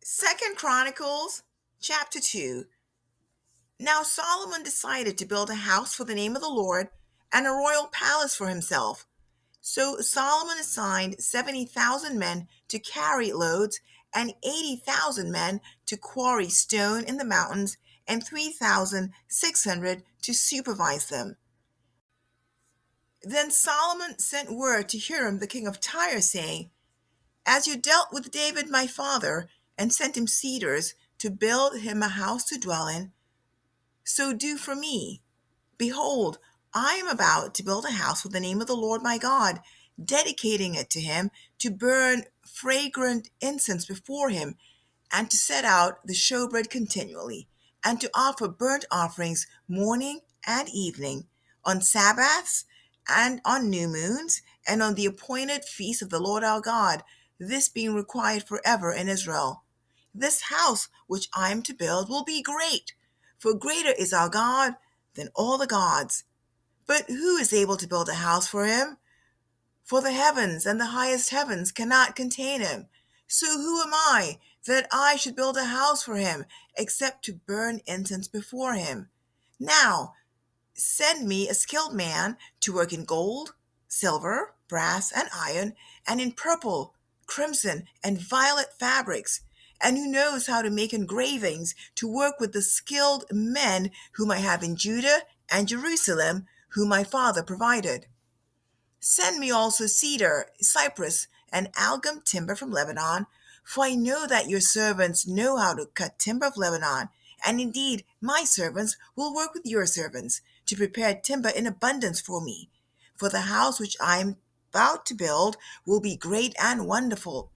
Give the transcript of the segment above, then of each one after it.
Second Chronicles chapter 2. Now Solomon decided to build a house for the name of the Lord and a royal palace for himself. So Solomon assigned 70,000 men to carry loads and 80,000 men to quarry stone in the mountains and 3,600 to supervise them. Then Solomon sent word to Hiram the king of Tyre, saying, As you dealt with David my father, and sent him cedars to build him a house to dwell in, so do for me. Behold, I am about to build a house for the name of the Lord my God, dedicating it to him to burn fragrant incense before him, and to set out the showbread continually, and to offer burnt offerings morning and evening, on Sabbaths and on new moons, and on the appointed feasts of the Lord our God, this being required forever in Israel. This house which I am to build will be great, for greater is our God than all the gods. But who is able to build a house for him? For the heavens and the highest heavens cannot contain him. So who am I that I should build a house for him, except to burn incense before him? Now send me a skilled man to work in gold, silver, brass, and iron, and in purple, crimson, and violet fabrics, and who knows how to make engravings to work with the skilled men whom I have in Judah and Jerusalem, whom my father provided. Send me also cedar, cypress, and algum timber from Lebanon, for I know that your servants know how to cut timber of Lebanon, and indeed my servants will work with your servants to prepare timber in abundance for me. For the house which I am about to build will be great and wonderful.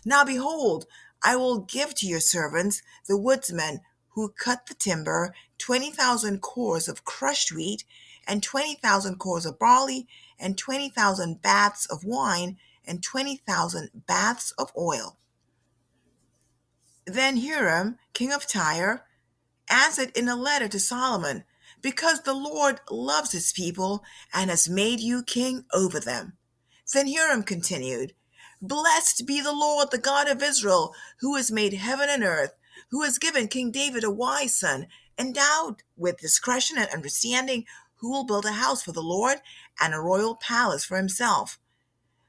Now behold, I will give to your servants, the woodsmen who cut the timber, 20,000 cores of crushed wheat, and 20,000 cores of barley, and 20,000 baths of wine, and 20,000 baths of oil. Then Hiram, king of Tyre, answered in a letter to Solomon, Because the Lord loves his people and has made you king over them. Then Hiram continued, Blessed be the Lord, the God of Israel, who has made heaven and earth, who has given King David a wise son, endowed with discretion and understanding, who will build a house for the Lord and a royal palace for himself.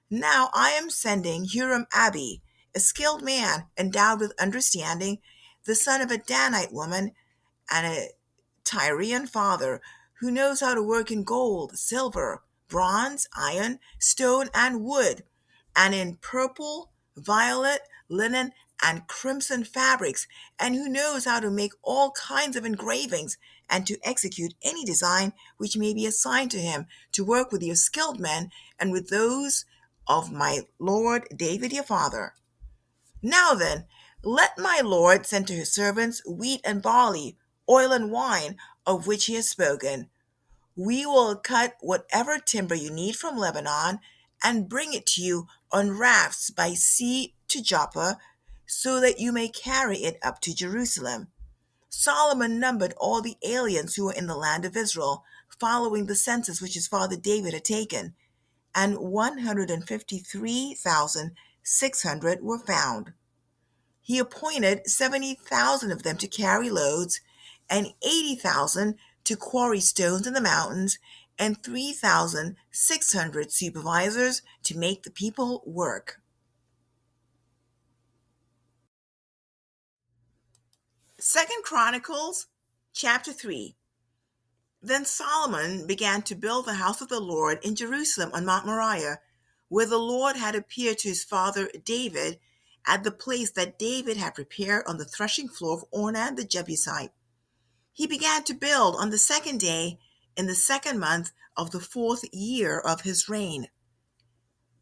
Now I am sending Huram Abi, a skilled man endowed with understanding, the son of a Danite woman and a Tyrian father, who knows how to work in gold, silver, bronze, iron, stone, and wood, and in purple, violet, linen, and crimson fabrics, and who knows how to make all kinds of engravings and to execute any design which may be assigned to him to work with your skilled men and with those of my lord David your father. Now then, let my lord send to his servants wheat and barley, oil and wine, of which he has spoken. We will cut whatever timber you need from Lebanon and bring it to you on rafts by sea to Joppa, so that you may carry it up to Jerusalem. Solomon numbered all the aliens who were in the land of Israel, following the census which his father David had taken, and 153,600 were found. He appointed 70,000 of them to carry loads, and 80,000 to quarry stones in the mountains, and 3,600 supervisors to make the people work. Second Chronicles chapter 3. Then Solomon began to build the house of the Lord in Jerusalem on Mount Moriah, where the Lord had appeared to his father David, at the place that David had prepared on the threshing floor of Ornan the Jebusite. He began to build on the second day in the second month of the 4th year of his reign.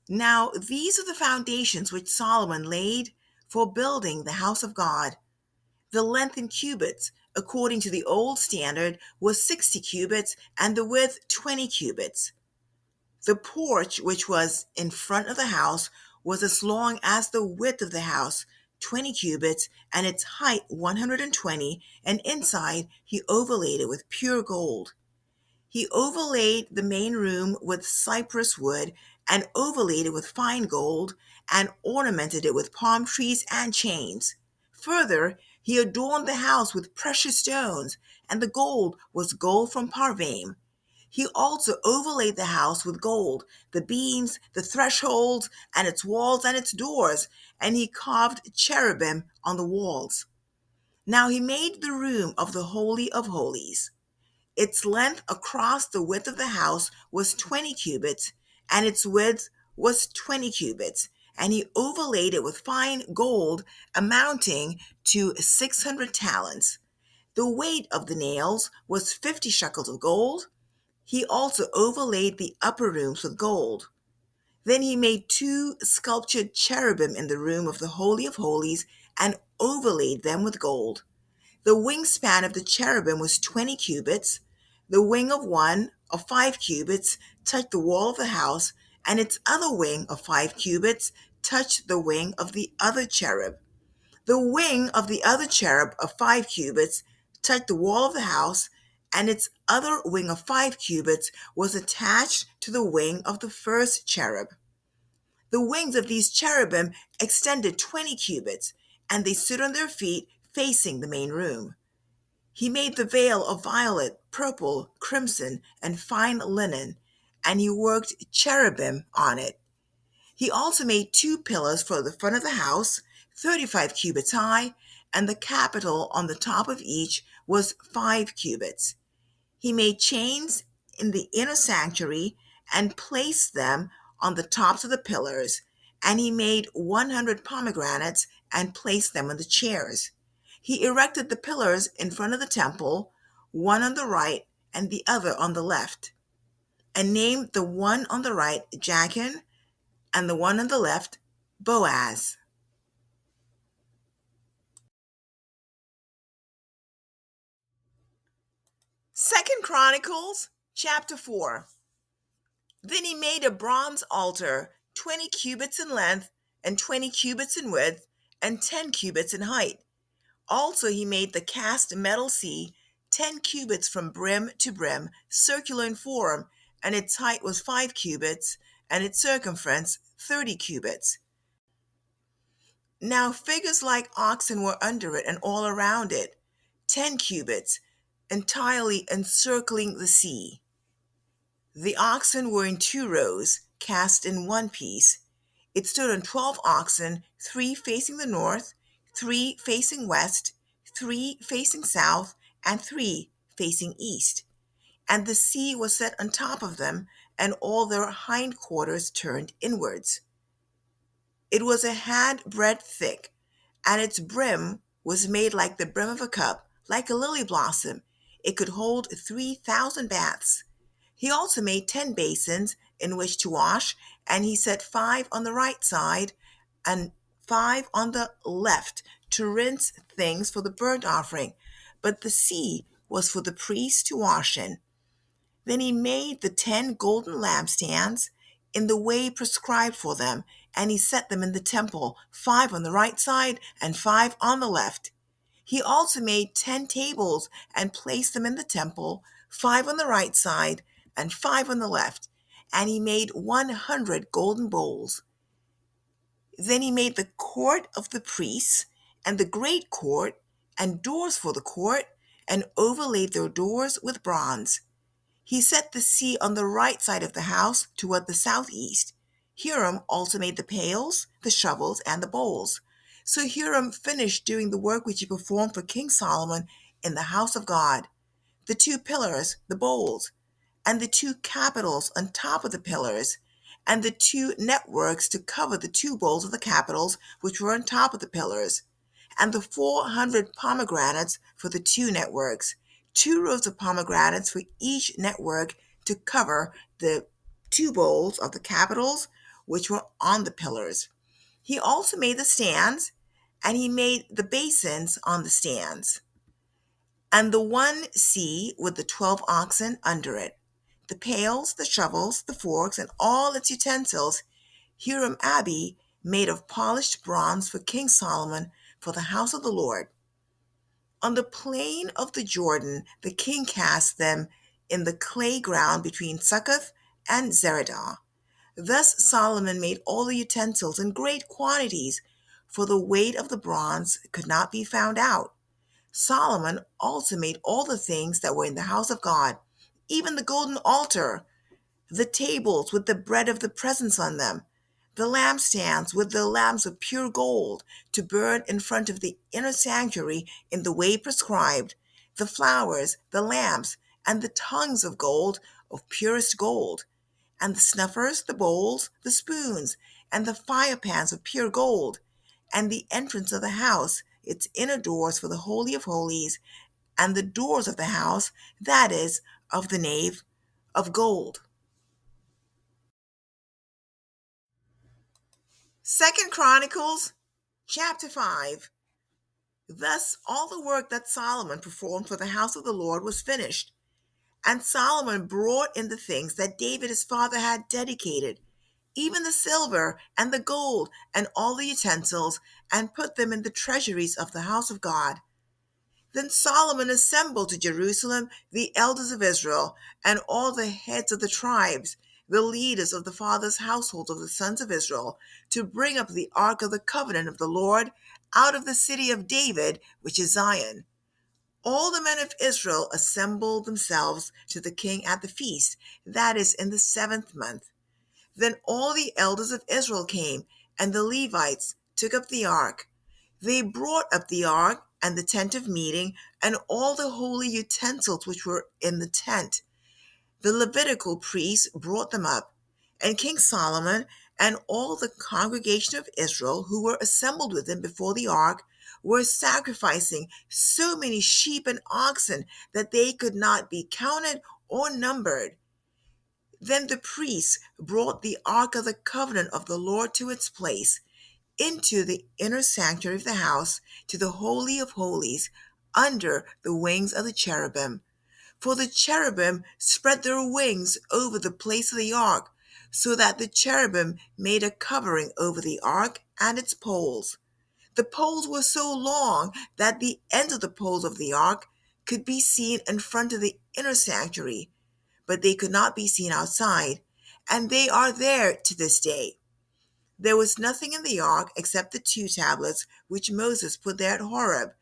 Now these are the foundations which Solomon laid for building the house of God. The length in cubits, according to the old standard, was 60 cubits, and the width 20 cubits. The porch, which was in front of the house, was as long as the width of the house, 20 cubits, and its height 120, and inside he overlaid it with pure gold. He overlaid the main room with cypress wood, and overlaid it with fine gold, and ornamented it with palm trees and chains. Further, he adorned the house with precious stones, and the gold was gold from Parvaim. He also overlaid the house with gold, the beams, the thresholds, and its walls and its doors, and he carved cherubim on the walls. Now he made the room of the Holy of Holies. Its length across the width of the house was 20 cubits, and its width was 20 cubits, and he overlaid it with fine gold amounting to 600 talents. The weight of the nails was 50 shekels of gold. He also overlaid the upper rooms with gold. Then he made two sculptured cherubim in the room of the Holy of Holies and overlaid them with gold. The wingspan of the cherubim was 20 cubits. The wing of one of 5 cubits touched the wall of the house, and its other wing of 5 cubits touched the wing of the other cherub. The wing of the other cherub of 5 cubits touched the wall of the house, and its other wing of 5 cubits was attached to the wing of the first cherub. The wings of these cherubim extended 20 cubits, and they stood on their feet facing the main room. He made the veil of violet, purple, crimson, and fine linen, and he worked cherubim on it. He also made 2 pillars for the front of the house, 35 cubits high, and the capital on the top of each was 5 cubits. He made chains in the inner sanctuary and placed them on the tops of the pillars, and he made 100 pomegranates and placed them on the chairs. He erected the pillars in front of the temple, one on the right and the other on the left, and named the one on the right Jachin and the one on the left Boaz. Second Chronicles chapter 4. Then he made a bronze altar, 20 cubits in length, and 20 cubits in width, and 10 cubits in height. Also he made the cast metal sea, 10 cubits from brim to brim, circular in form, and its height was 5 cubits, and its circumference 30 cubits. Now figures like oxen were under it and all around it, 10 cubits, entirely encircling the sea. The oxen were in 2 rows, cast in one piece. It stood on 12 oxen, 3 facing the north, 3 facing west, 3 facing south, and 3 facing east. And the sea was set on top of them, and all their hindquarters turned inwards. It was a handbreadth thick, and its brim was made like the brim of a cup, like a lily blossom. It could hold 3,000 baths. He also made 10 basins in which to wash, and he set 5 on the right side and 5 on the left to rinse things for the burnt offering. But the sea was for the priests to wash in. Then he made the 10 golden lampstands in the way prescribed for them, and he set them in the temple, 5 on the right side and 5 on the left. He also made 10 tables and placed them in the temple, 5 on the right side and 5 on the left, and he made 100 golden bowls. Then he made the court of the priests and the great court and doors for the court, and overlaid their doors with bronze. He set the sea on the right side of the house toward the southeast. Hiram also made the pails, the shovels, and the bowls. So Hiram finished doing the work which he performed for King Solomon in the house of God. The 2 pillars, the bowls, and the 2 capitals on top of the pillars, and the 2 networks to cover the 2 bowls of the capitals which were on top of the pillars, and the 400 pomegranates for the 2 networks, 2 rows of pomegranates for each network to cover the 2 bowls of the capitals which were on the pillars. He also made the stands, and he made the basins on the stands, and the one sea with the 12 oxen under it, the pails, the shovels, the forks, and all its utensils, Hiram Abi made of polished bronze for King Solomon for the house of the Lord. On the plain of the Jordan, the king cast them in the clay ground between Succoth and Zeredah. Thus Solomon made all the utensils in great quantities for the weight of the bronze could not be found out. Solomon also made all the things that were in the house of God, even the golden altar, the tables with the bread of the presence on them, the lampstands with the lamps of pure gold to burn in front of the inner sanctuary in the way prescribed, the flowers, the lamps, and the tongues of gold, of purest gold, and the snuffers, the bowls, the spoons, and the fire pans of pure gold, and the entrance of the house, its inner doors for the Holy of Holies, and the doors of the house, that is, of the nave, of gold. Second Chronicles chapter 5. Thus all the work that Solomon performed for the house of the Lord was finished. And Solomon brought in the things that David his father had dedicated, even the silver and the gold and all the utensils, and put them in the treasuries of the house of God. Then Solomon assembled to Jerusalem the elders of Israel and all the heads of the tribes, the leaders of the fathers' households of the sons of Israel, to bring up the ark of the covenant of the Lord out of the city of David, which is Zion. All the men of Israel assembled themselves to the king at the feast, that is, in the 7th month. Then all the elders of Israel came, and the Levites took up the ark. They brought up the ark and the tent of meeting and all the holy utensils which were in the tent. The Levitical priests brought them up, and King Solomon and all the congregation of Israel who were assembled with him before the ark were sacrificing so many sheep and oxen that they could not be counted or numbered. Then the priests brought the ark of the covenant of the Lord to its place, into the inner sanctuary of the house, to the Holy of Holies, under the wings of the cherubim. For the cherubim spread their wings over the place of the ark, so that the cherubim made a covering over the ark and its poles. The poles were so long that the ends of the poles of the ark could be seen in front of the inner sanctuary, but they could not be seen outside, and they are there to this day. There was nothing in the ark except the 2 tablets which Moses put there at Horeb,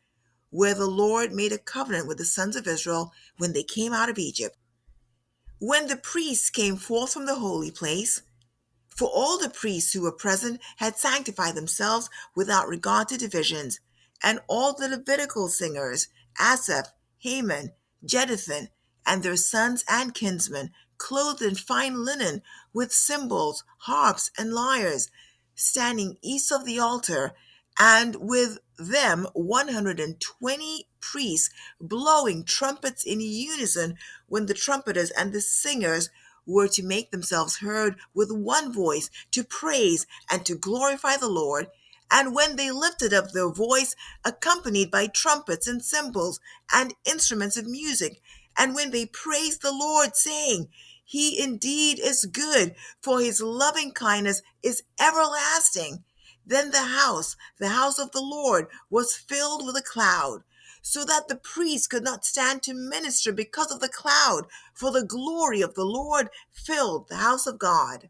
where the Lord made a covenant with the sons of Israel when they came out of Egypt. When the priests came forth from the holy place, for all the priests who were present had sanctified themselves without regard to divisions, and all the Levitical singers, Asaph, Heman, Jeduthun, and their sons and kinsmen, clothed in fine linen, with cymbals, harps, and lyres, standing east of the altar, and with them 120 priests blowing trumpets in unison when the trumpeters and the singers were to make themselves heard with one voice to praise and to glorify the Lord. And when they lifted up their voice, accompanied by trumpets and cymbals and instruments of music, and when they praised the Lord, saying, He indeed is good, for his loving kindness is everlasting. Then the house of the Lord, was filled with a cloud, so that the priests could not stand to minister because of the cloud, for the glory of the Lord filled the house of God.